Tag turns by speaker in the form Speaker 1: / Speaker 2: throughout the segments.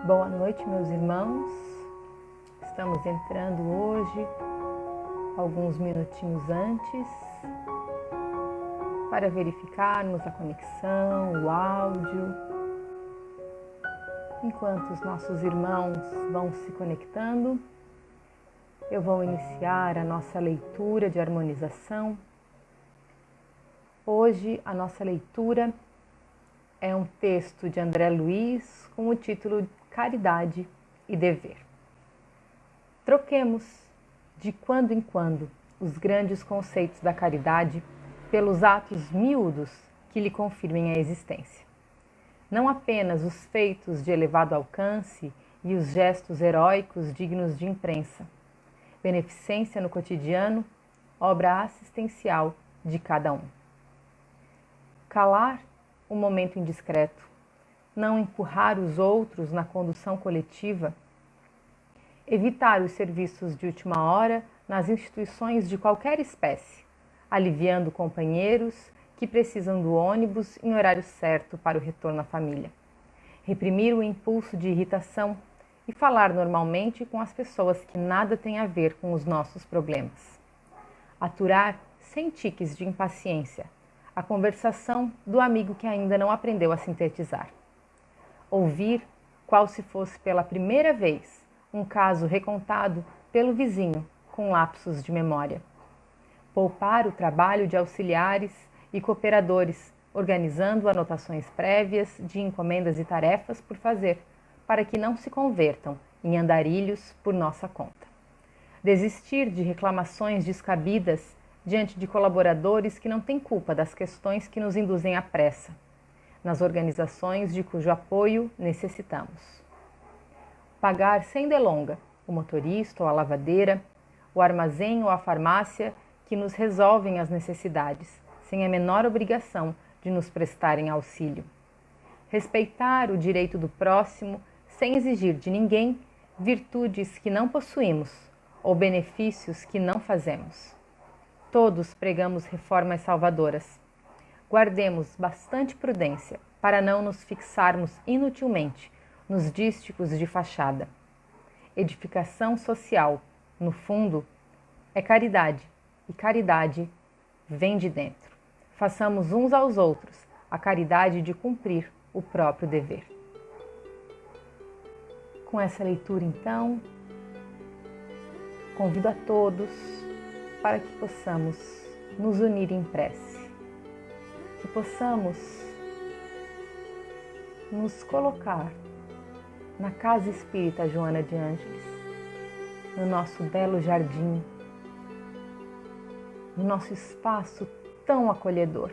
Speaker 1: Boa noite, meus irmãos. Estamos entrando hoje, alguns minutinhos antes, para verificarmos a conexão, o áudio. Enquanto os nossos irmãos vão se conectando, eu vou iniciar a nossa leitura de harmonização. Hoje a nossa leitura é um texto de André Luiz com o título Caridade e Dever. Troquemos, de quando em quando, os grandes conceitos da caridade pelos atos miúdos que lhe confirmem a existência. Não apenas os feitos de elevado alcance e os gestos heróicos dignos de imprensa. Beneficência no cotidiano, obra assistencial de cada um. Calar o momento indiscreto, não empurrar os outros na condução coletiva, evitar os serviços de última hora nas instituições de qualquer espécie, aliviando companheiros que precisam do ônibus em horário certo para o retorno à família. Reprimir o impulso de irritação e falar normalmente com as pessoas que nada têm a ver com os nossos problemas. Aturar sem tiques de impaciência a conversação do amigo que ainda não aprendeu a sintetizar. Ouvir, qual se fosse pela primeira vez, um caso recontado pelo vizinho com lapsos de memória. Poupar o trabalho de auxiliares e cooperadores, organizando anotações prévias de encomendas e tarefas por fazer, para que não se convertam em andarilhos por nossa conta. Desistir de reclamações descabidas diante de colaboradores que não têm culpa das questões que nos induzem à pressa, nas organizações de cujo apoio necessitamos. Pagar sem delonga o motorista ou a lavadeira, o armazém ou a farmácia que nos resolvem as necessidades, sem a menor obrigação de nos prestarem auxílio. Respeitar o direito do próximo sem exigir de ninguém virtudes que não possuímos ou benefícios que não fazemos. Todos pregamos reformas salvadoras. Guardemos bastante prudência para não nos fixarmos inutilmente nos dísticos de fachada. Edificação social, no fundo, é caridade, e caridade vem de dentro. Façamos uns aos outros a caridade de cumprir o próprio dever. Com essa leitura, então, convido a todos para que possamos nos unir em prece, que possamos nos colocar na Casa Espírita Joana de Ângeles, no nosso belo jardim, no nosso espaço tão acolhedor,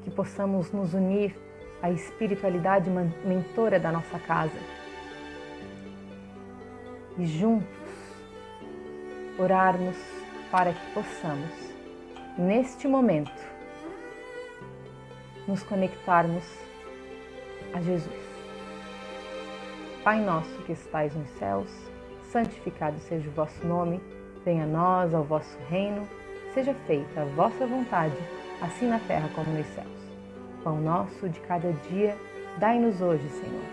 Speaker 1: que possamos nos unir à espiritualidade mentora da nossa casa e juntos orarmos para que possamos, neste momento, nos conectarmos a Jesus. Pai nosso que estais nos céus, santificado seja o vosso nome, venha a nós ao vosso reino, seja feita a vossa vontade, assim na terra como nos céus. Pão nosso de cada dia, dai-nos hoje, Senhor.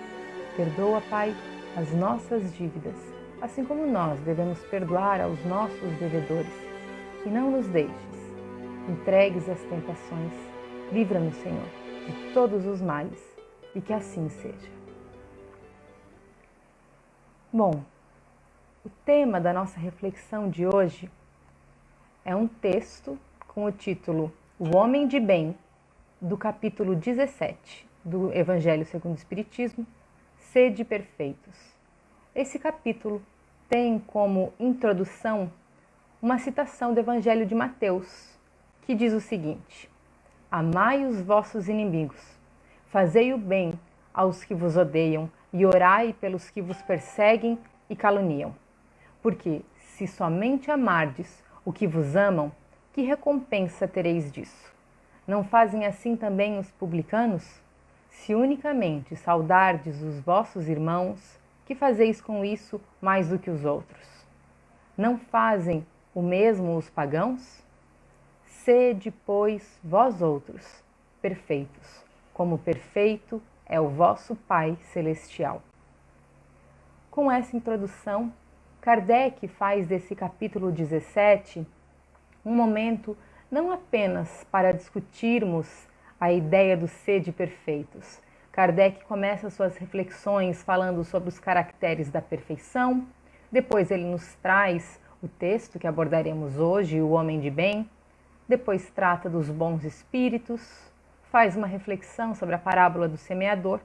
Speaker 1: Perdoa, Pai, as nossas dívidas, assim como nós devemos perdoar aos nossos devedores. E não nos deixes entregues às tentações. Livra-nos, Senhor, de todos os males, e que assim seja. Bom, o tema da nossa reflexão de hoje é um texto com o título O Homem de Bem, do capítulo 17 do Evangelho segundo o Espiritismo, Sede Perfeitos. Esse capítulo tem como introdução uma citação do Evangelho de Mateus, que diz o seguinte: Amai os vossos inimigos, fazei o bem aos que vos odeiam e orai pelos que vos perseguem e caluniam. Porque se somente amardes o que vos amam, que recompensa tereis disso? Não fazem assim também os publicanos? Se unicamente saudardes os vossos irmãos, que fazeis com isso mais do que os outros? Não fazem o mesmo os pagãos? Sede, pois, vós outros, perfeitos, como perfeito é o vosso Pai Celestial. com essa introdução, Kardec faz desse capítulo 17 um momento não apenas para discutirmos a ideia do sede perfeitos. Kardec começa suas reflexões falando sobre os caracteres da perfeição, depois ele nos traz o texto que abordaremos hoje, o Homem de Bem, depois trata dos bons espíritos, faz uma reflexão sobre a parábola do semeador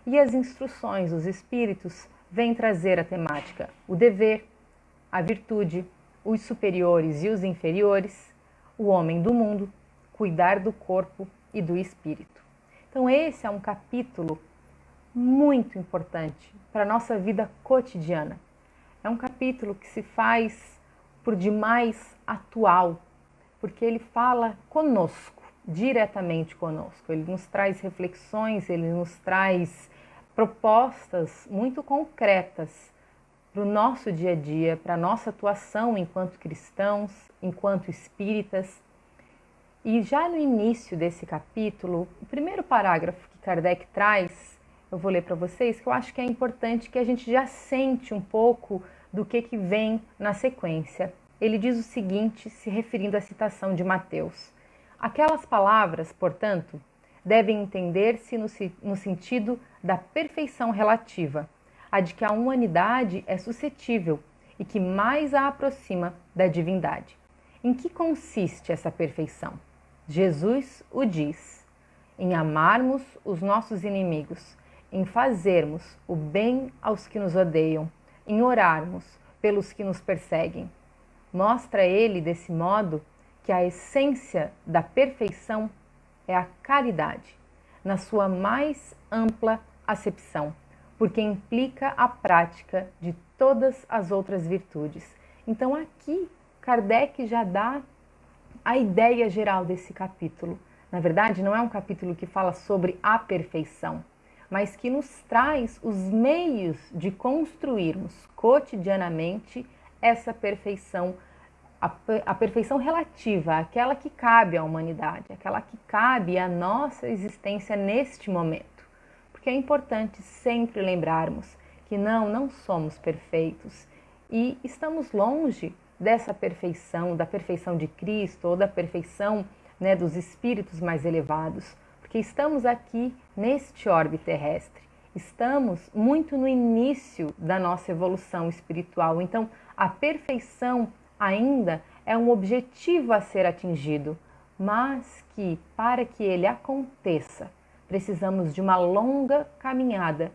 Speaker 1: e as instruções dos espíritos vêm trazer a temática, o dever, a virtude, os superiores e os inferiores, o homem do mundo, cuidar do corpo e do espírito. Então esse é um capítulo muito importante para a nossa vida cotidiana. É um capítulo que se faz por demais atual, porque ele fala conosco, diretamente conosco. Ele nos traz reflexões, ele nos traz propostas muito concretas para o nosso dia a dia, para a nossa atuação enquanto cristãos, enquanto espíritas. E já no início desse capítulo, o primeiro parágrafo que Kardec traz, eu vou ler para vocês, que eu acho que é importante que a gente já sente um pouco do que vem na sequência. Ele diz o seguinte, se referindo à citação de Mateus. Aquelas palavras, portanto, devem entender-se no sentido da perfeição relativa, a de que a humanidade é suscetível e que mais a aproxima da divindade. Em que consiste essa perfeição? Jesus o diz: em amarmos os nossos inimigos, em fazermos o bem aos que nos odeiam, em orarmos pelos que nos perseguem. Mostra ele, desse modo, que a essência da perfeição é a caridade, na sua mais ampla acepção, porque implica a prática de todas as outras virtudes. Então aqui Kardec já dá a ideia geral desse capítulo. Na verdade, não é um capítulo que fala sobre a perfeição, mas que nos traz os meios de construirmos cotidianamente essa perfeição, a perfeição relativa, aquela que cabe à humanidade, aquela que cabe à nossa existência neste momento. Porque é importante sempre lembrarmos que não somos perfeitos e estamos longe dessa perfeição, da perfeição de Cristo ou da perfeição, né, dos espíritos mais elevados, porque estamos aqui neste orbe terrestre, estamos muito no início da nossa evolução espiritual, então a perfeição ainda é um objetivo a ser atingido, mas que para que ele aconteça, precisamos de uma longa caminhada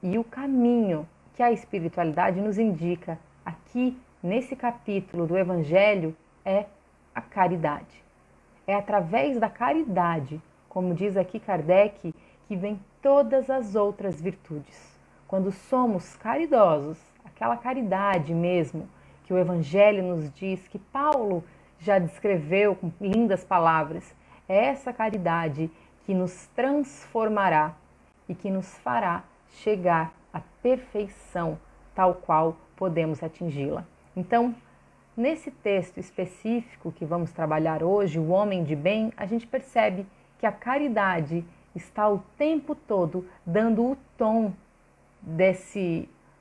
Speaker 1: e o caminho que a espiritualidade nos indica aqui nesse capítulo do Evangelho é a caridade. É através da caridade, como diz aqui Kardec, que vem todas as outras virtudes. Quando somos caridosos, aquela caridade mesmo que o Evangelho nos diz, que Paulo já descreveu com lindas palavras, é essa caridade que nos transformará e que nos fará chegar à perfeição tal qual podemos atingi-la. Então, nesse texto específico que vamos trabalhar hoje, o Homem de Bem, a gente percebe que a caridade está o tempo todo dando o tom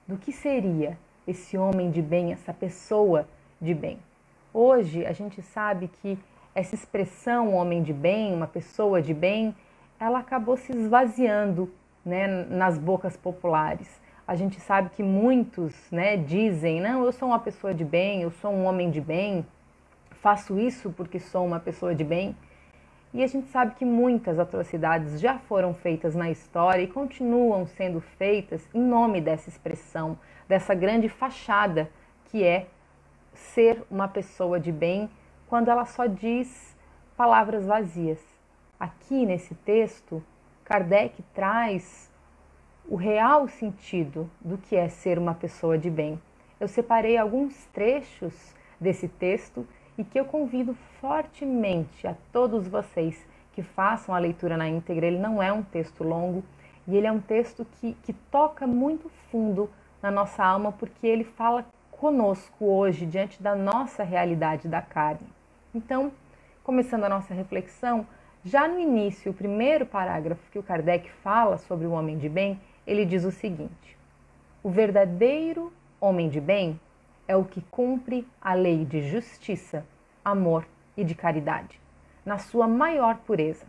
Speaker 1: do que seria esse homem de bem, essa pessoa de bem. Hoje a gente sabe que essa expressão homem de bem, uma pessoa de bem, ela acabou se esvaziando, né, nas bocas populares. A gente sabe que muitos, né, dizem, não, eu sou uma pessoa de bem, eu sou um homem de bem, faço isso porque sou uma pessoa de bem. E a gente sabe que muitas atrocidades já foram feitas na história e continuam sendo feitas em nome dessa expressão, dessa grande fachada que é ser uma pessoa de bem, quando ela só diz palavras vazias. Aqui nesse texto, Kardec traz o real sentido do que é ser uma pessoa de bem. Eu separei alguns trechos desse texto e que eu convido fortemente a todos vocês que façam a leitura na íntegra. Ele não é um texto longo e ele é um texto que toca muito fundo na nossa alma, porque ele fala conosco hoje, diante da nossa realidade da carne. Então, começando a nossa reflexão, já no início, o primeiro parágrafo que o Kardec fala sobre o homem de bem, ele diz o seguinte: O verdadeiro homem de bem é o que cumpre a lei de justiça, amor e de caridade, na sua maior pureza.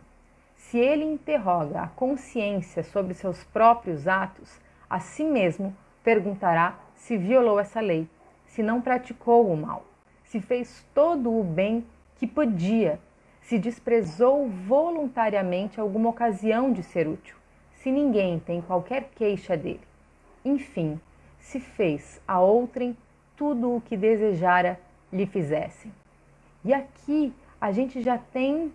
Speaker 1: Se ele interroga a consciência sobre seus próprios atos, a si mesmo perguntará se violou essa lei, se não praticou o mal, se fez todo o bem que podia, se desprezou voluntariamente alguma ocasião de ser útil, se ninguém tem qualquer queixa dele. Enfim, se fez a outrem tudo o que desejara lhe fizessem. E aqui a gente já tem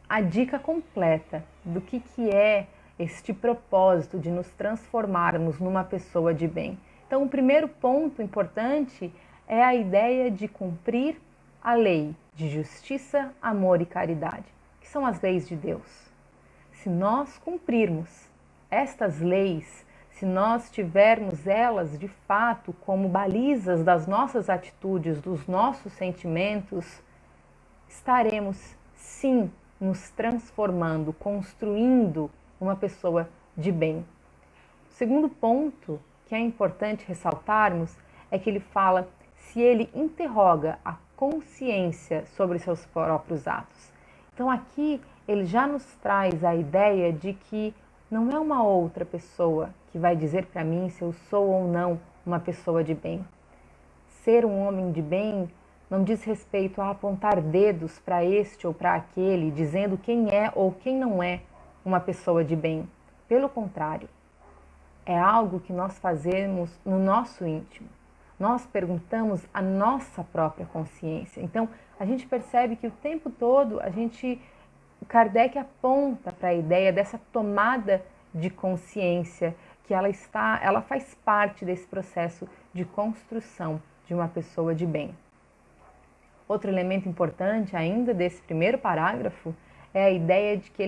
Speaker 1: a dica completa do que é este propósito de nos transformarmos numa pessoa de bem. Então, o primeiro ponto importante é a ideia de cumprir a lei de justiça, amor e caridade, que são as leis de Deus. Se nós cumprirmos estas leis, se nós tivermos elas de fato como balizas das nossas atitudes, dos nossos sentimentos, estaremos sim nos transformando, construindo uma pessoa de bem. O segundo ponto que é importante ressaltarmos é que ele fala se ele interroga a consciência sobre seus próprios atos. Então aqui ele já nos traz a ideia de que não é uma outra pessoa que vai dizer para mim se eu sou ou não uma pessoa de bem. Ser um homem de bem não diz respeito a apontar dedos para este ou para aquele, dizendo quem é ou quem não é uma pessoa de bem. Pelo contrário, é algo que nós fazemos no nosso íntimo. Nós perguntamos a nossa própria consciência. Então, a gente percebe que o tempo todo o Kardec aponta para a ideia dessa tomada de consciência, que ela faz parte desse processo de construção de uma pessoa de bem. Outro elemento importante ainda desse primeiro parágrafo é a ideia de que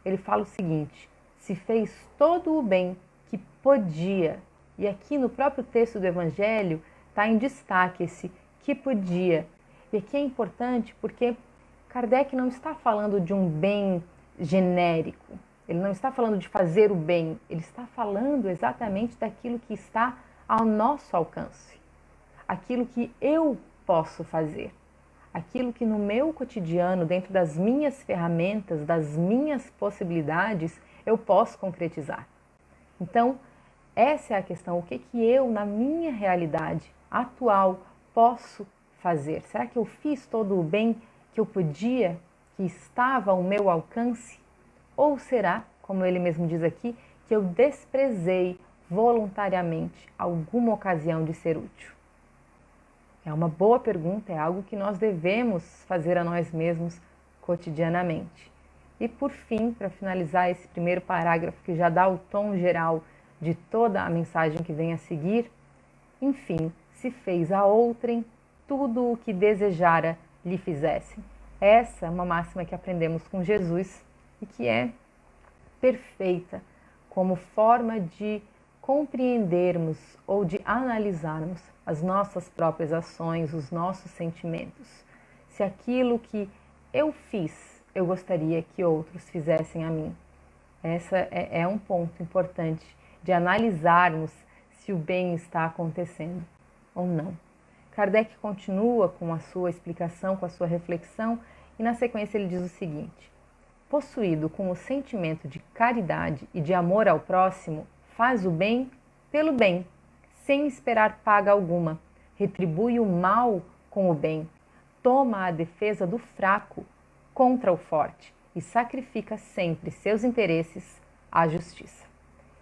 Speaker 1: ele fala o seguinte: se fez todo o bem que podia. E aqui no próprio texto do Evangelho está em destaque esse que podia. E aqui é importante porque Kardec não está falando de um bem genérico, ele não está falando de fazer o bem, ele está falando exatamente daquilo que está ao nosso alcance, aquilo que eu posso fazer, aquilo que no meu cotidiano, dentro das minhas ferramentas, das minhas possibilidades, eu posso concretizar. Então, essa é a questão, o que eu, na minha realidade atual, posso fazer? Será que eu fiz todo o bem que eu podia, que estava ao meu alcance? Ou será, como ele mesmo diz aqui, que eu desprezei voluntariamente alguma ocasião de ser útil? É uma boa pergunta, é algo que nós devemos fazer a nós mesmos cotidianamente. E por fim, para finalizar esse primeiro parágrafo que já dá o tom geral de toda a mensagem que vem a seguir, enfim, se fez a outrem tudo o que desejara lhe fizessem. Essa é uma máxima que aprendemos com Jesus e que é perfeita como forma de compreendermos ou de analisarmos as nossas próprias ações, os nossos sentimentos. Se aquilo que eu fiz, eu gostaria que outros fizessem a mim. Essa é um ponto importante de analisarmos se o bem está acontecendo ou não. Kardec continua com a sua explicação, com a sua reflexão, e na sequência ele diz o seguinte: possuído com o sentimento de caridade e de amor ao próximo, faz o bem pelo bem, sem esperar paga alguma, retribui o mal com o bem, toma a defesa do fraco contra o forte e sacrifica sempre seus interesses à justiça.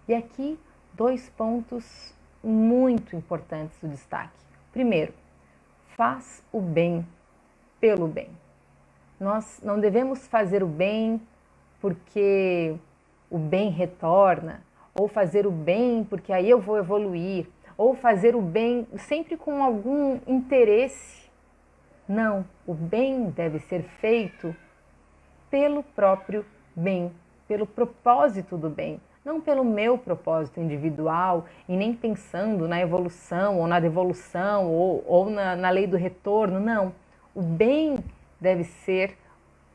Speaker 1: E aqui, dois pontos muito importantes do destaque. Primeiro, faz o bem pelo bem. Nós não devemos fazer o bem porque o bem retorna, ou fazer o bem porque aí eu vou evoluir, ou fazer o bem sempre com algum interesse. Não, o bem deve ser feito pelo próprio bem, pelo propósito do bem, não pelo meu propósito individual e nem pensando na evolução ou na devolução ou na lei do retorno, não. O bem deve ser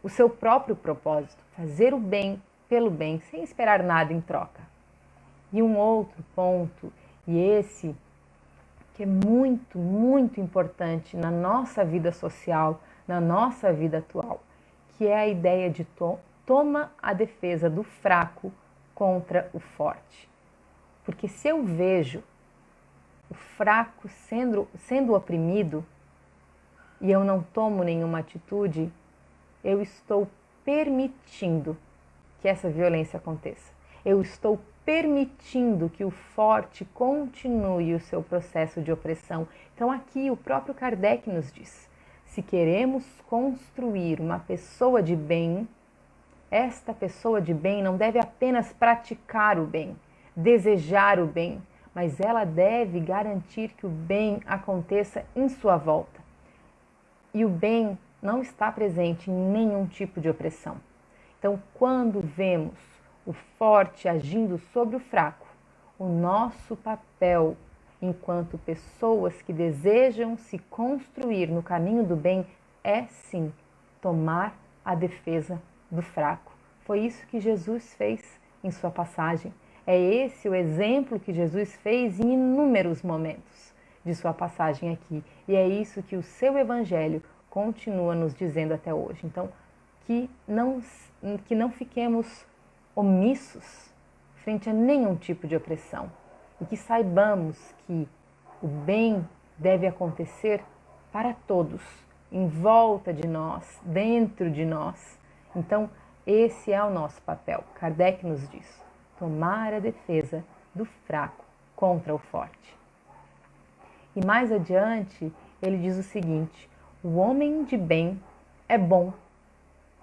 Speaker 1: o seu próprio propósito, fazer o bem pelo bem, sem esperar nada em troca. E um outro ponto E esse que é muito, muito importante na nossa vida social, na nossa vida atual, que é a ideia de toma a defesa do fraco contra o forte. Porque se eu vejo o fraco sendo oprimido e eu não tomo nenhuma atitude, eu estou permitindo que essa violência aconteça. Eu estou permitindo que o forte continue o seu processo de opressão. Então aqui o próprio Kardec nos diz, se queremos construir uma pessoa de bem, esta pessoa de bem não deve apenas praticar o bem, desejar o bem, mas ela deve garantir que o bem aconteça em sua volta. E o bem não está presente em nenhum tipo de opressão. Então, quando vemos o forte agindo sobre o fraco, o nosso papel enquanto pessoas que desejam se construir no caminho do bem é sim tomar a defesa do fraco. Foi isso que Jesus fez em sua passagem. É esse o exemplo que Jesus fez em inúmeros momentos de sua passagem aqui. E é isso que o seu evangelho continua nos dizendo até hoje. Então, que não fiquemos omissos frente a nenhum tipo de opressão e que saibamos que o bem deve acontecer para todos, em volta de nós, dentro de nós. Então, esse é o nosso papel. Kardec nos diz, tomar a defesa do fraco contra o forte. E mais adiante, ele diz o seguinte, o homem de bem é bom,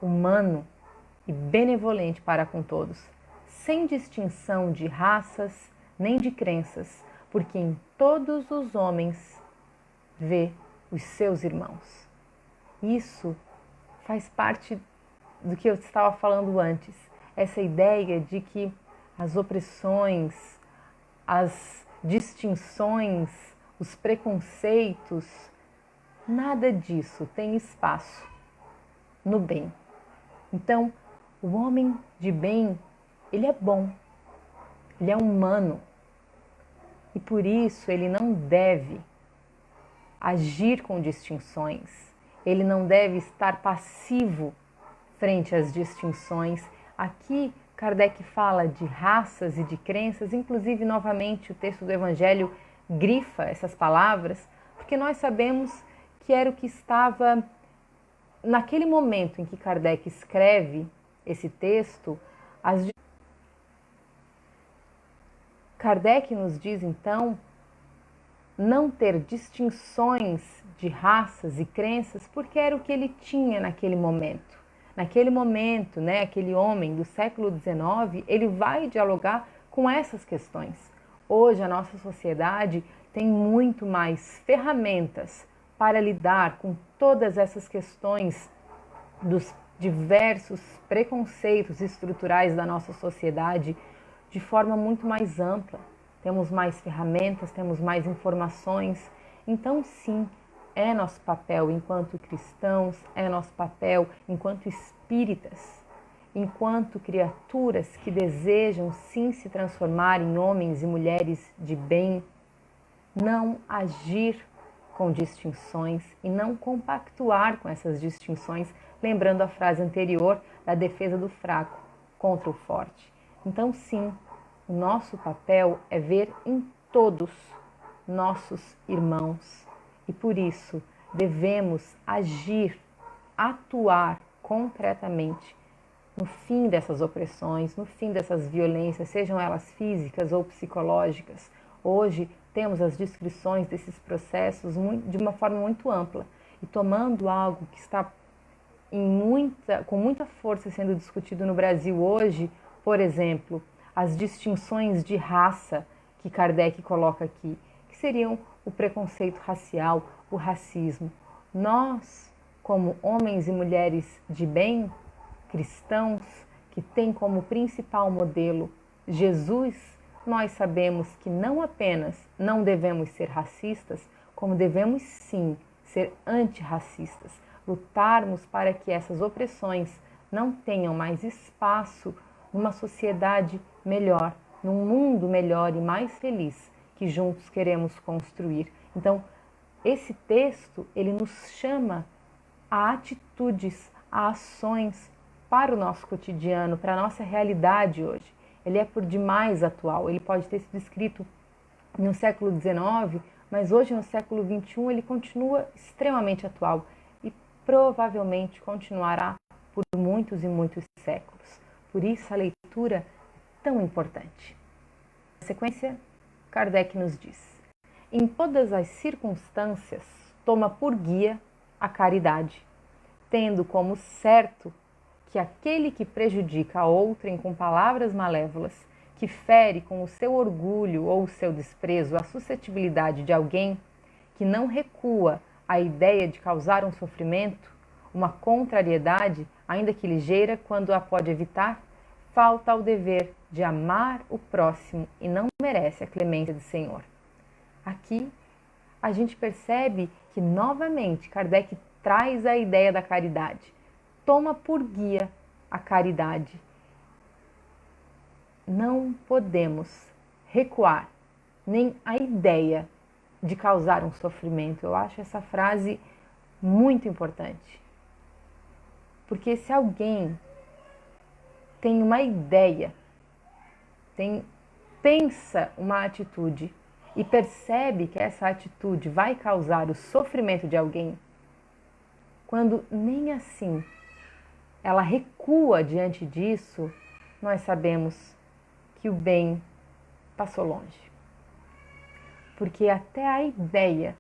Speaker 1: humano e benevolente para com todos, sem distinção de raças nem de crenças, porque em todos os homens vê os seus irmãos. Isso faz parte do que eu estava falando antes, essa ideia de que as opressões, as distinções, os preconceitos, nada disso tem espaço no bem. Então, o homem de bem, ele é bom, ele é humano e por isso ele não deve agir com distinções, ele não deve estar passivo frente às distinções. Aqui Kardec fala de raças e de crenças, inclusive novamente o texto do Evangelho grifa essas palavras, porque nós sabemos que era o que estava naquele momento em que Kardec escreve esse texto. Kardec nos diz então não ter distinções de raças e crenças, porque era o que ele tinha naquele momento. Naquele momento, né, aquele homem do século XIX, ele vai dialogar com essas questões. Hoje a nossa sociedade tem muito mais ferramentas para lidar com todas essas questões dos diversos preconceitos estruturais da nossa sociedade de forma muito mais ampla. Temos mais ferramentas, temos mais informações. Então, sim, é nosso papel enquanto cristãos, é nosso papel enquanto espíritas, enquanto criaturas que desejam sim se transformar em homens e mulheres de bem, não agir com distinções e não compactuar com essas distinções, lembrando a frase anterior da defesa do fraco contra o forte. Então, sim, o nosso papel é ver em todos nossos irmãos e por isso devemos agir, atuar concretamente no fim dessas opressões, no fim dessas violências, sejam elas físicas ou psicológicas. Hoje temos as descrições desses processos de uma forma muito ampla e tomando algo que está com muita força sendo discutido no Brasil hoje, por exemplo, as distinções de raça que Kardec coloca aqui, que seriam o preconceito racial, o racismo. Nós, como homens e mulheres de bem, cristãos, que têm como principal modelo Jesus, nós sabemos que não apenas não devemos ser racistas, como devemos sim ser antirracistas, lutarmos para que essas opressões não tenham mais espaço numa sociedade melhor, num mundo melhor e mais feliz que juntos queremos construir. Então, esse texto, ele nos chama a atitudes, a ações para o nosso cotidiano, para a nossa realidade hoje. Ele é por demais atual, ele pode ter sido escrito no século XIX, mas hoje no século XXI ele continua extremamente atual e provavelmente continuará por muitos e muitos séculos. Por isso a leitura é tão importante. Na sequência, Kardec nos diz: em todas as circunstâncias, toma por guia a caridade, tendo como certo que aquele que prejudica a outrem com palavras malévolas, que fere com o seu orgulho ou o seu desprezo a suscetibilidade de alguém, que não recua à ideia de causar um sofrimento, uma contrariedade, ainda que ligeira, quando a pode evitar, falta ao dever de amar o próximo e não merece a clemência do Senhor. Aqui a gente percebe que novamente Kardec traz a ideia da caridade. Toma por guia a caridade. Não podemos recuar nem a ideia de causar um sofrimento. Eu acho essa frase muito importante. Porque se alguém tem uma ideia, pensa uma atitude e percebe que essa atitude vai causar o sofrimento de alguém, quando nem assim ela recua diante disso, nós sabemos que o bem passou longe. Porque até a ideia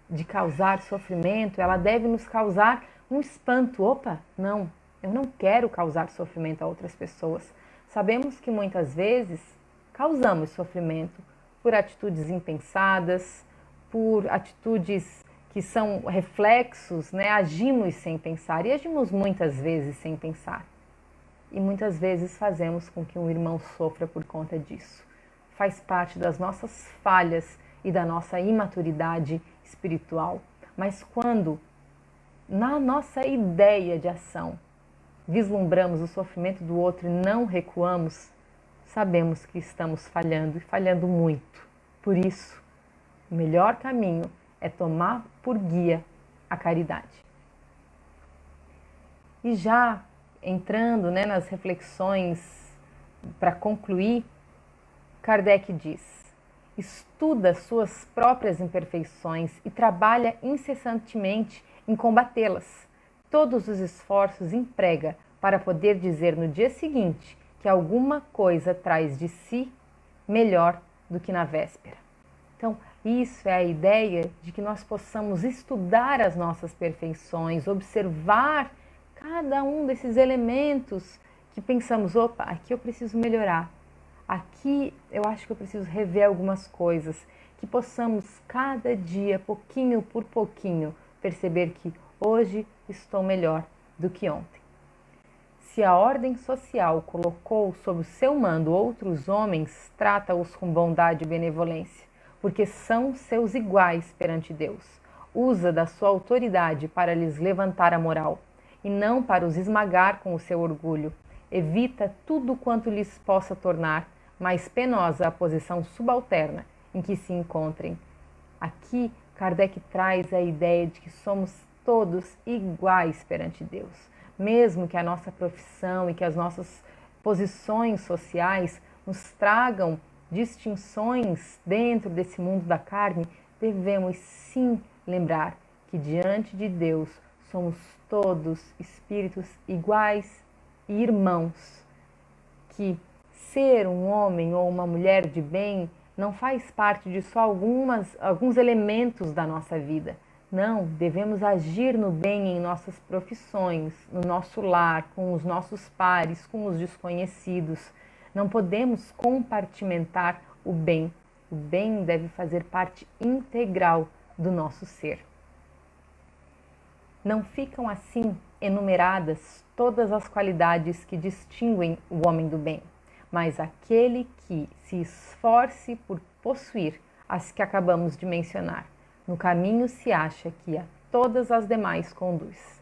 Speaker 1: de causar sofrimento, ela deve nos causar um espanto. Opa, não, eu não quero causar sofrimento a outras pessoas. Sabemos que muitas vezes causamos sofrimento por atitudes impensadas, por atitudes que são reflexos, né? Agimos sem pensar e agimos muitas vezes sem pensar. E muitas vezes fazemos com que um irmão sofra por conta disso. Faz parte das nossas falhas e da nossa imaturidade espiritual. Mas quando, na nossa ideia de ação, vislumbramos o sofrimento do outro e não recuamos, sabemos que estamos falhando e falhando muito. Por isso, o melhor caminho é tomar por guia a caridade. E já entrando, né, nas reflexões para concluir, Kardec diz: estuda suas próprias imperfeições e trabalha incessantemente em combatê-las. Todos os esforços emprega para poder dizer no dia seguinte que alguma coisa traz de si melhor do que na véspera. Então, isso é a ideia de que nós possamos estudar as nossas perfeições, observar cada um desses elementos que pensamos, opa, aqui eu preciso melhorar, aqui eu acho que eu preciso rever algumas coisas, que possamos cada dia, pouquinho por pouquinho, perceber que hoje estou melhor do que ontem. Se a ordem social colocou sob o seu mando outros homens, trata-os com bondade e benevolência, porque são seus iguais perante Deus. Usa da sua autoridade para lhes levantar a moral, e não para os esmagar com o seu orgulho. Evita tudo quanto lhes possa tornar mais penosa a posição subalterna em que se encontrem. Aqui, Kardec traz a ideia de que somos todos iguais perante Deus. Mesmo que a nossa profissão e que as nossas posições sociais nos tragam distinções dentro desse mundo da carne, devemos sim lembrar que diante de Deus somos todos espíritos iguais e irmãos, que ser um homem ou uma mulher de bem não faz parte de só alguns elementos da nossa vida. Não, devemos agir no bem em nossas profissões, no nosso lar, com os nossos pares, com os desconhecidos. Não podemos compartimentar o bem. O bem deve fazer parte integral do nosso ser. Não ficam assim enumeradas todas as qualidades que distinguem o homem do bem, mas aquele que se esforce por possuir as que acabamos de mencionar, no caminho se acha que a todas as demais conduz.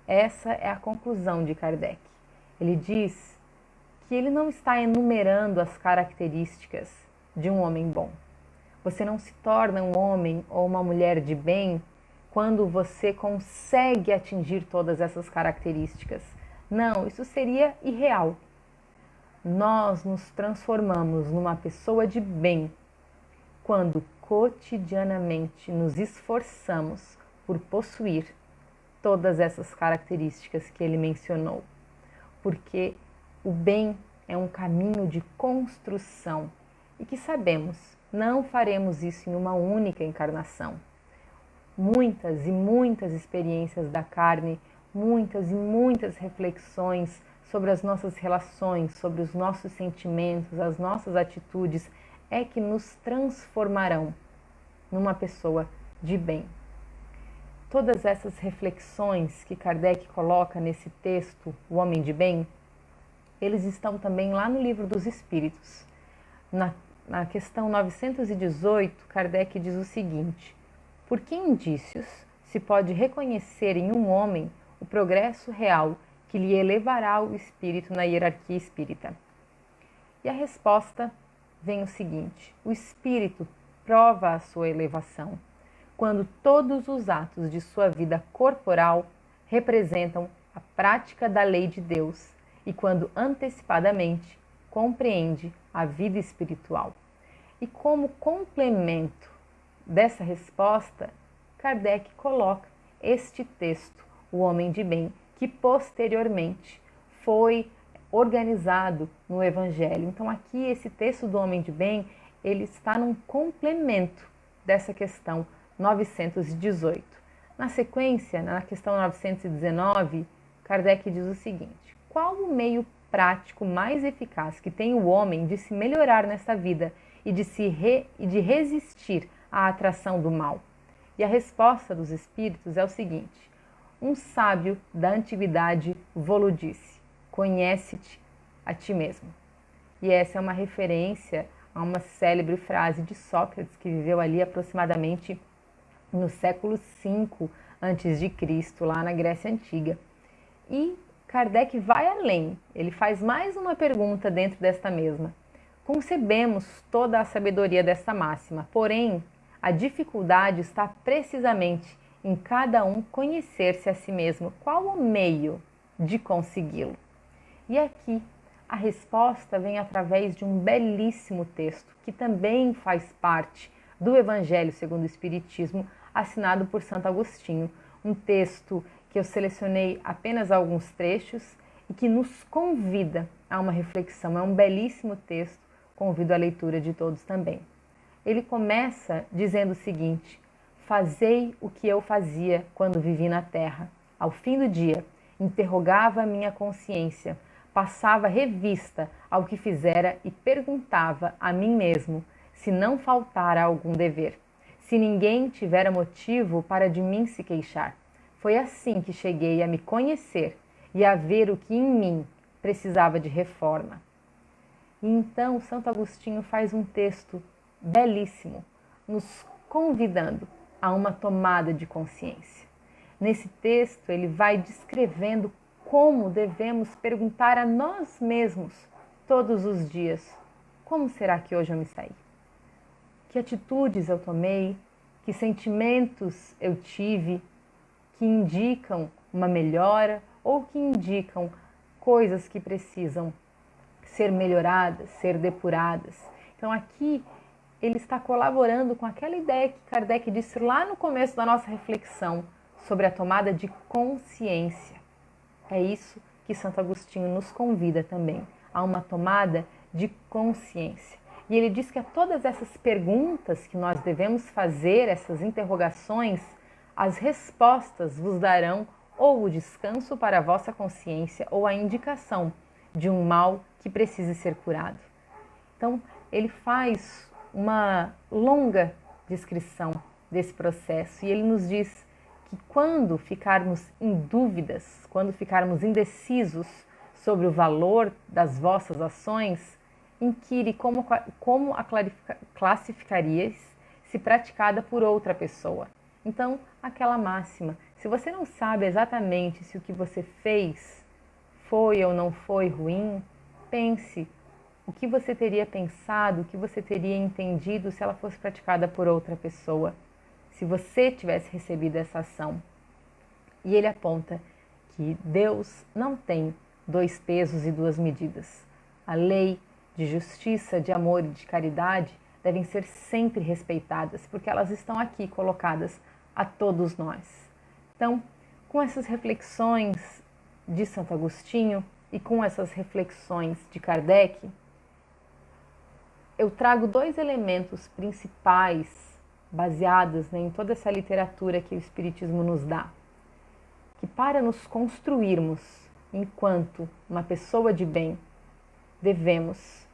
Speaker 1: Essa é a conclusão de Kardec. Ele diz que ele não está enumerando as características de um homem bom, Você não se torna um homem ou uma mulher de bem quando você consegue atingir todas essas características. Não, isso seria irreal. Nós nos transformamos numa pessoa de bem quando cotidianamente nos esforçamos por possuir todas essas características que ele mencionou. Porque o bem é um caminho de construção e que sabemos, não faremos isso em uma única encarnação. Muitas e muitas experiências da carne, muitas e muitas reflexões sobre as nossas relações, sobre os nossos sentimentos, as nossas atitudes, é que nos transformarão numa pessoa de bem. Todas essas reflexões que Kardec coloca nesse texto, O Homem de Bem, eles estão também lá no Livro dos Espíritos. Na questão 918, Kardec diz o seguinte: por que indícios se pode reconhecer em um homem o progresso real que lhe elevará o espírito na hierarquia espírita? E a resposta vem o seguinte: o espírito prova a sua elevação quando todos os atos de sua vida corporal representam a prática da lei de Deus e quando antecipadamente compreende a vida espiritual. E como complemento dessa resposta, Kardec coloca este texto, O Homem de Bem, que posteriormente foi organizado no Evangelho. Então aqui esse texto do Homem de Bem, ele está num complemento dessa questão 918. Na sequência, na questão 919, Kardec diz o seguinte: qual o meio prático mais eficaz que tem o homem de se melhorar nesta vida e de resistir à atração do mal? E a resposta dos espíritos é o seguinte: um sábio da antiguidade vô-lo disse: conhece-te a ti mesmo. E essa é uma referência a uma célebre frase de Sócrates, que viveu ali aproximadamente no século V a.C., lá na Grécia Antiga. E Kardec vai além, ele faz mais uma pergunta dentro desta mesma. Concebemos toda a sabedoria desta máxima, porém, a dificuldade está precisamente em cada um conhecer-se a si mesmo. Qual o meio de consegui-lo? E aqui a resposta vem através de um belíssimo texto, que também faz parte do Evangelho segundo o Espiritismo, assinado por Santo Agostinho. Um texto que eu selecionei apenas alguns trechos e que nos convida a uma reflexão. É um belíssimo texto, convido a leitura de todos também. Ele começa dizendo o seguinte: fazei o que eu fazia quando vivi na terra. Ao fim do dia, interrogava a minha consciência, passava revista ao que fizera e perguntava a mim mesmo se não faltara algum dever, se ninguém tivera motivo para de mim se queixar. Foi assim que cheguei a me conhecer e a ver o que em mim precisava de reforma. E então Santo Agostinho faz um texto belíssimo, nos convidando a uma tomada de consciência. Nesse texto ele vai descrevendo como devemos perguntar a nós mesmos todos os dias: como será que hoje eu me saí? Que atitudes eu tomei? Que sentimentos eu tive que indicam uma melhora ou que indicam coisas que precisam ser melhoradas, ser depuradas? Então aqui ele está colaborando com aquela ideia que Kardec disse lá no começo da nossa reflexão sobre a tomada de consciência. É isso que Santo Agostinho nos convida também, a uma tomada de consciência. E ele diz que a todas essas perguntas que nós devemos fazer, essas interrogações, as respostas vos darão ou o descanso para a vossa consciência ou a indicação de um mal que precise ser curado. Então, ele faz uma longa descrição desse processo e ele nos diz que quando ficarmos em dúvidas, quando ficarmos indecisos sobre o valor das vossas ações, inquire como a classificarias se praticada por outra pessoa. Então, aquela máxima: se você não sabe exatamente se o que você fez foi ou não foi ruim, pense o que você teria pensado, o que você teria entendido se ela fosse praticada por outra pessoa, se você tivesse recebido essa ação. E ele aponta que Deus não tem dois pesos e duas medidas. A lei de justiça, de amor e de caridade devem ser sempre respeitadas, porque elas estão aqui colocadas a todos nós. Então, com essas reflexões de Santo Agostinho e com essas reflexões de Kardec, eu trago dois elementos principais baseados em toda essa literatura que o Espiritismo nos dá, que para nos construirmos enquanto uma pessoa de bem, devemos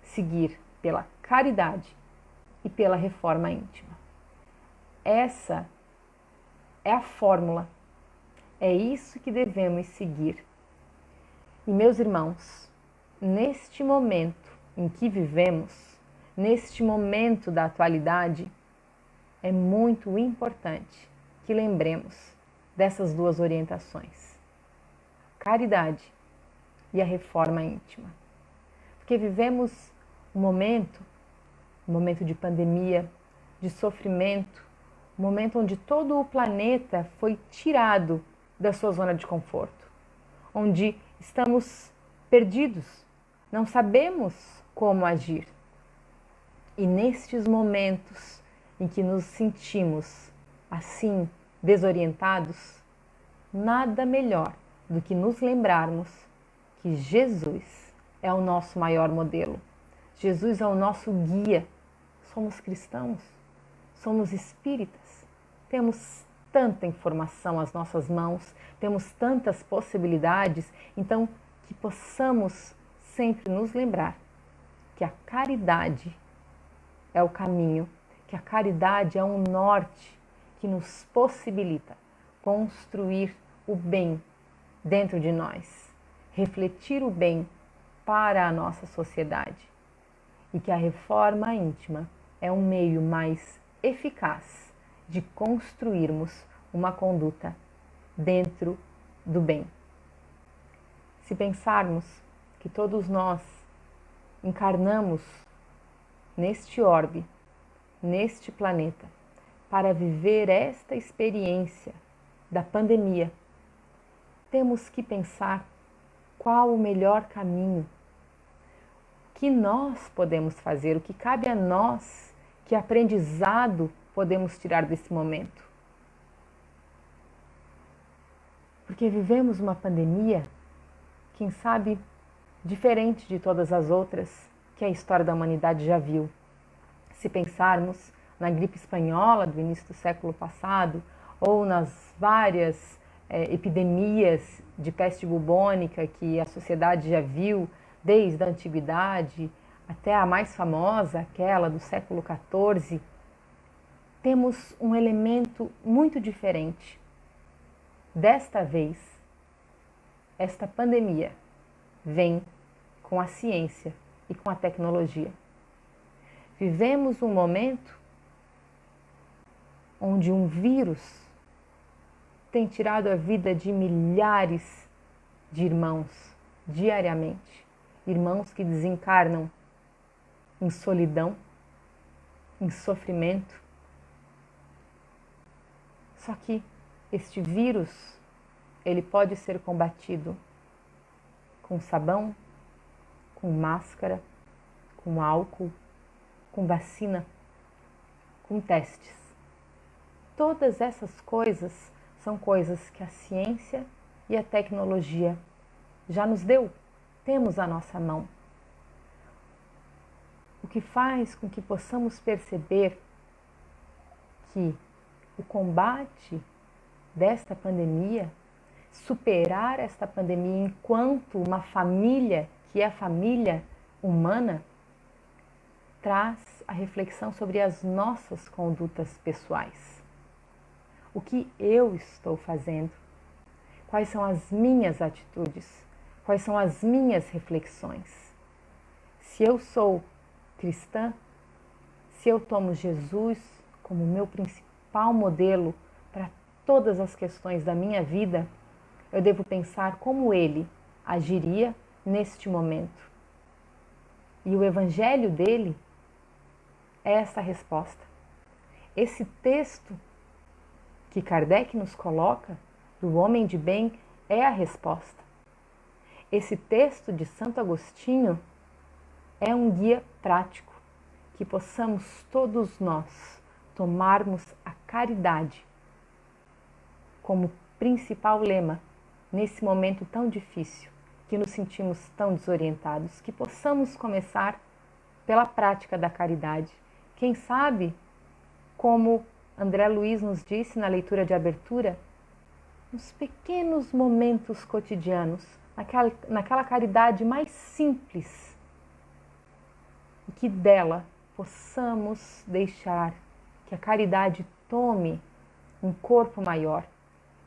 Speaker 1: seguir pela caridade e pela reforma íntima. Essa é a fórmula, é isso que devemos seguir. E meus irmãos, neste momento em que vivemos, neste momento da atualidade, é muito importante que lembremos dessas duas orientações, caridade e a reforma íntima. Porque vivemos um momento de pandemia, de sofrimento, um momento onde todo o planeta foi tirado da sua zona de conforto, onde estamos perdidos, não sabemos como agir. E nestes momentos em que nos sentimos assim, desorientados, nada melhor do que nos lembrarmos que Jesus é o nosso maior modelo. Jesus é o nosso guia. Somos cristãos, somos espíritas, temos tanta informação às nossas mãos, temos tantas possibilidades, então que possamos sempre nos lembrar que a caridade é o caminho, que a caridade é um norte que nos possibilita construir o bem dentro de nós, refletir o bem para a nossa sociedade, e que a reforma íntima é um meio mais eficaz de construirmos uma conduta dentro do bem. Se pensarmos que todos nós encarnamos neste orbe, neste planeta, para viver esta experiência da pandemia, temos que pensar qual o melhor caminho, o que nós podemos fazer, o que cabe a nós, que aprendizado podemos tirar desse momento. Porque vivemos uma pandemia, quem sabe, diferente de todas as outras que a história da humanidade já viu. Se pensarmos na gripe espanhola do início do século passado, ou nas várias epidemias de peste bubônica que a sociedade já viu desde a antiguidade até a mais famosa, aquela do século XIV, temos um elemento muito diferente. Desta vez, esta pandemia vem com a ciência e com a tecnologia. Vivemos um momento onde um vírus tem tirado a vida de milhares de irmãos diariamente. Irmãos que desencarnam em solidão, em sofrimento. Só que este vírus, ele pode ser combatido com sabão, com máscara, com álcool, com vacina, com testes. Todas essas coisas são coisas que a ciência e a tecnologia já nos deu, temos à nossa mão. O que faz com que possamos perceber que o combate desta pandemia, superar esta pandemia enquanto uma família, que é a família humana, traz a reflexão sobre as nossas condutas pessoais. O que eu estou fazendo? Quais são as minhas atitudes? Quais são as minhas reflexões? Se eu sou cristã, se eu tomo Jesus como meu principal modelo para todas as questões da minha vida, eu devo pensar como ele agiria neste momento. E o evangelho dele é essa resposta. Esse texto que Kardec nos coloca, do homem de bem, é a resposta. Esse texto de Santo Agostinho é um guia prático, que possamos todos nós tomarmos a caridade como principal lema nesse momento tão difícil, que nos sentimos tão desorientados, que possamos começar pela prática da caridade. Quem sabe, como André Luiz nos disse na leitura de abertura, nos pequenos momentos cotidianos, naquela caridade mais simples, e que dela possamos deixar que a caridade tome um corpo maior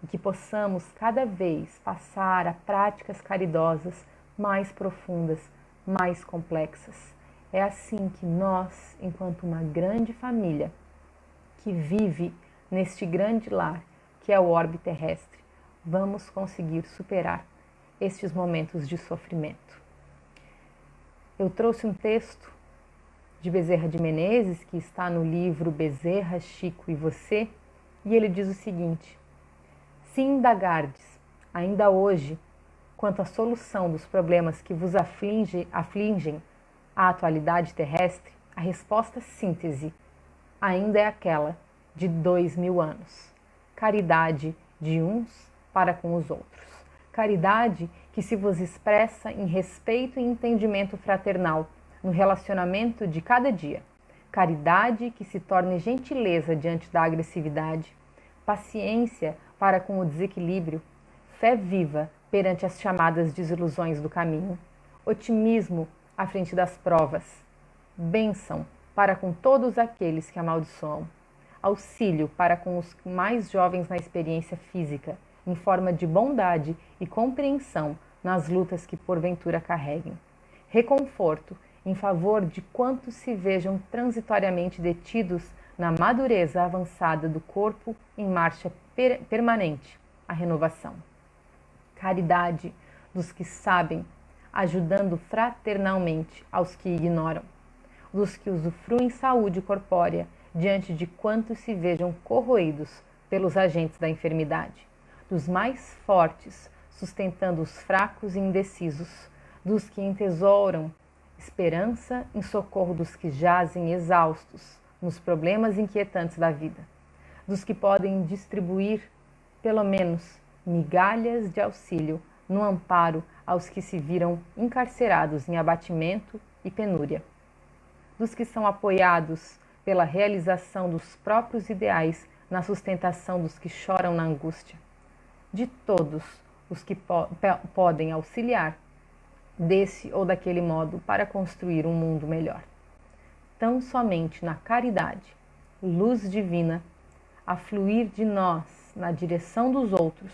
Speaker 1: e que possamos cada vez passar a práticas caridosas mais profundas, mais complexas. É assim que nós, enquanto uma grande família que vive neste grande lar que é o orbe terrestre, vamos conseguir superar estes momentos de sofrimento. Eu trouxe um texto de Bezerra de Menezes, que está no livro Bezerra, Chico e Você, e ele diz o seguinte: se indagardes, ainda hoje, quanto à solução dos problemas que vos afligem a atualidade terrestre, a resposta síntese ainda é aquela de 2000 anos. Caridade de uns para com os outros. Caridade que se vos expressa em respeito e entendimento fraternal no relacionamento de cada dia. Caridade que se torne gentileza diante da agressividade, paciência para com o desequilíbrio, fé viva perante as chamadas desilusões do caminho, otimismo à frente das provas, bênção para com todos aqueles que amaldiçoam, auxílio para com os mais jovens na experiência física, em forma de bondade e compreensão nas lutas que porventura carreguem, reconforto em favor de quantos se vejam transitoriamente detidos na madureza avançada do corpo em marcha permanente, a renovação. Caridade dos que sabem, ajudando fraternalmente aos que ignoram, dos que usufruem saúde corpórea diante de quantos se vejam corroídos pelos agentes da enfermidade, dos mais fortes sustentando os fracos e indecisos, dos que entesouram esperança em socorro dos que jazem exaustos nos problemas inquietantes da vida, dos que podem distribuir, pelo menos, migalhas de auxílio no amparo aos que se viram encarcerados em abatimento e penúria, dos que são apoiados pela realização dos próprios ideais na sustentação dos que choram na angústia, de todos os que podem auxiliar desse ou daquele modo para construir um mundo melhor. Tão somente na caridade, luz divina, a fluir de nós na direção dos outros,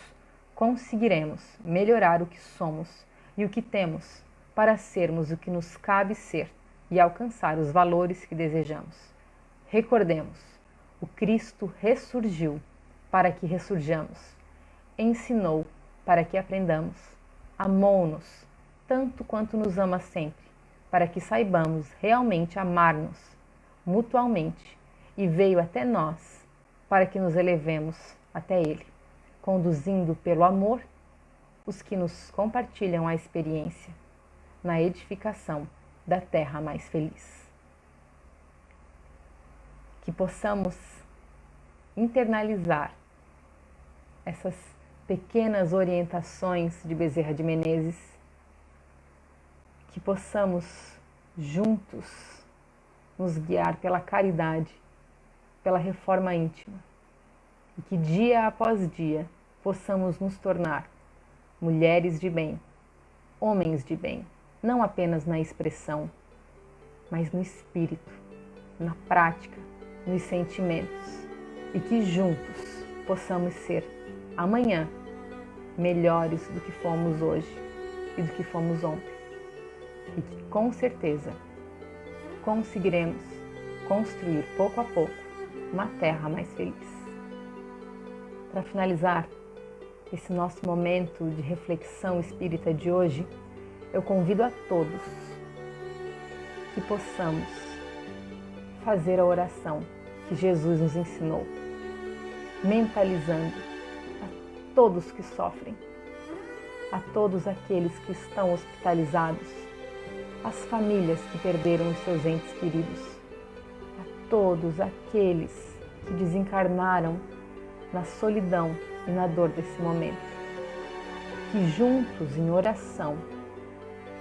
Speaker 1: conseguiremos melhorar o que somos e o que temos para sermos o que nos cabe ser e alcançar os valores que desejamos. Recordemos, o Cristo ressurgiu para que ressurjamos, ensinou para que aprendamos, amou-nos tanto quanto nos ama sempre, para que saibamos realmente amar-nos mutualmente, e veio até nós para que nos elevemos até Ele, conduzindo pelo amor os que nos compartilham a experiência na edificação da terra mais feliz. Que possamos internalizar essas pequenas orientações de Bezerra de Menezes, que possamos juntos nos guiar pela caridade, pela reforma íntima, e que dia após dia possamos nos tornar mulheres de bem, homens de bem, não apenas na expressão, mas no espírito, na prática, nos sentimentos, e que juntos possamos ser amanhã melhores do que fomos hoje e do que fomos ontem. E que com certeza conseguiremos construir pouco a pouco uma terra mais feliz. Para finalizar esse nosso momento de reflexão espírita de hoje, eu convido a todos que possamos fazer a oração que Jesus nos ensinou, mentalizando a todos que sofrem, a todos aqueles que estão hospitalizados, as famílias que perderam os seus entes queridos, a todos aqueles que desencarnaram na solidão e na dor desse momento. Que juntos, em oração,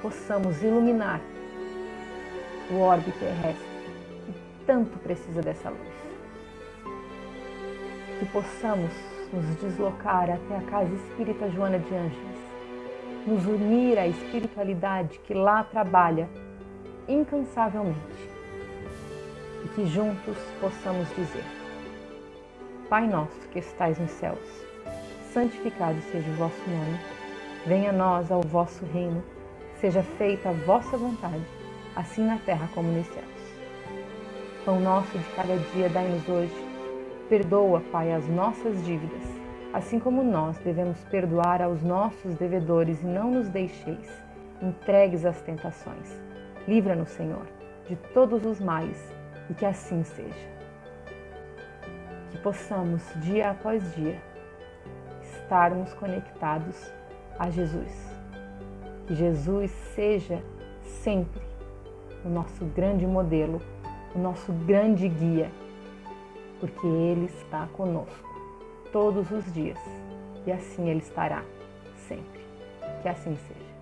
Speaker 1: possamos iluminar o orbe terrestre que tanto precisa dessa luz. Que possamos nos deslocar até a Casa Espírita Joana de Ângeles, nos unir à espiritualidade que lá trabalha incansavelmente e que juntos possamos dizer: Pai nosso que estais nos céus, santificado seja o vosso nome, venha a nós ao vosso reino, seja feita a vossa vontade, assim na terra como nos céus. Pão nosso de cada dia dai-nos hoje, perdoa, Pai, as nossas dívidas, assim como nós devemos perdoar aos nossos devedores, e não nos deixeis entregues às tentações. Livra-nos, Senhor, de todos os males, e que assim seja. Que possamos, dia após dia, estarmos conectados a Jesus. Que Jesus seja sempre o nosso grande modelo, o nosso grande guia, porque Ele está conosco todos os dias, e assim Ele estará sempre. Que assim seja.